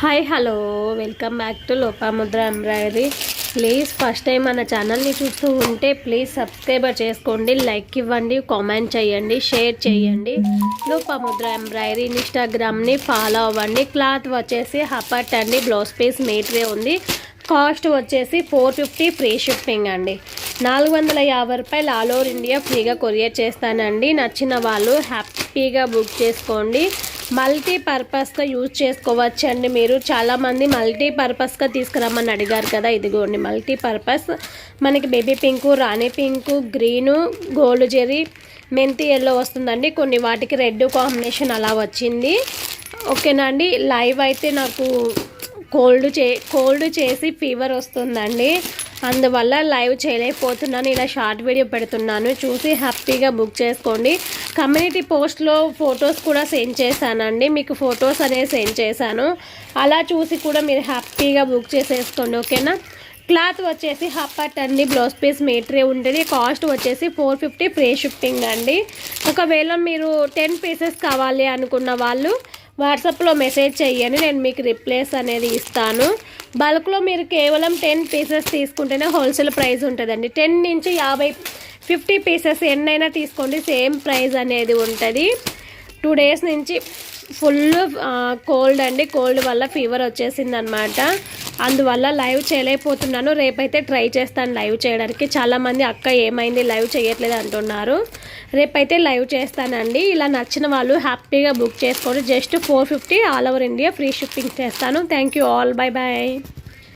Hi hello welcome back to Lopamudra embroidery. Please first time మన ఛానల్ని చూస్తూ ఉంటే ప్లీజ్ సబ్స్క్రైబర్ చేసుకోండి, లైక్ ఇవ్వండి, కామెంట్ చేయండి, షేర్ చేయండి. లోపాముద్ర ఎంబ్రాయిడరీ ఇన్స్టాగ్రామ్ని ఫాలో అవ్వండి. క్లాత్ వచ్చేసి హపట్ అండి, బ్లౌజ్ పీస్ మీటరే ఉంది. కాస్ట్ వచ్చేసి 450 ఫ్రీ షిప్పింగ్ అండి. 450 రూపాయలు ఆల్ ఓవర్ ఇండియా ఫ్రీగా కొరియర్ చేస్తానండి. నచ్చిన వాళ్ళు హ్యాపీగా బుక్ చేసుకోండి. మల్టీపర్పస్గా యూజ్ చేసుకోవచ్చు అండి. మీరు చాలామంది మల్టీపర్పస్గా తీసుకురమ్మని అడిగారు కదా, ఇదిగోండి మల్టీపర్పస్. మనకి బేబీ పింకు, రాణి పింకు, గ్రీను, గోల్డ్ జెరీ, మెంతి ఎల్లో వస్తుందండి. కొన్ని వాటికి రెడ్ కాంబినేషన్ అలా వచ్చింది. ఓకేనా అండి. లైవ్ అయితే నాకు కోల్డ్ చేసి ఫీవర్ వస్తుందండి, అందువల్ల లైవ్ చేయలేకపోతున్నాను. ఇలా షార్ట్ వీడియో పెడుతున్నాను, చూసి హ్యాపీగా బుక్ చేసుకోండి. కమ్యూనిటీ పోస్ట్లో ఫొటోస్ కూడా సెండ్ చేశానండి, మీకు ఫొటోస్ అనేవి సెండ్ చేశాను. అలా చూసి కూడా మీరు హ్యాపీగా బుక్ చేసేసుకోండి. ఓకేనా. క్లాత్ వచ్చేసి హపట్ అండి, బ్లౌజ్ పీస్ మీటరే ఉంటుంది. కాస్ట్ వచ్చేసి 450 ఫ్రీ షిప్పింగ్ అండి. ఒకవేళ మీరు 10 పీసెస్ కావాలి అనుకున్న వాళ్ళు వాట్సాప్లో మెసేజ్ చెయ్యండి, నేను మీకు రిప్లేస్ అనేది ఇస్తాను. బల్క్లో మీరు కేవలం 10 పీసెస్ తీసుకుంటేనే హోల్సేల్ ప్రైస్ ఉంటుందండి. 10 నుంచి 50 పీసెస్ ఎన్నైనా తీసుకోండి, సేమ్ ప్రైస్ అనేది ఉంటుంది. 2 డేస్ నుంచి ఫుల్ కోల్డ్ అండి, కోల్డ్ వల్ల ఫీవర్ వచ్చేసింది అనమాట. అందువల్ల లైవ్ చేయలేకపోతున్నాను. రేపైతే ట్రై చేస్తాను లైవ్ చేయడానికి. చాలామంది అక్క ఏమైంది లైవ్ చేయట్లేదు అంటున్నారు. రేపైతే లైవ్ చేస్తానండి. ఇలా నచ్చిన వాళ్ళు హ్యాపీగా బుక్ చేసుకోండి. Just 450 all over India free shipping చేస్తాను. Thank you all, bye bye.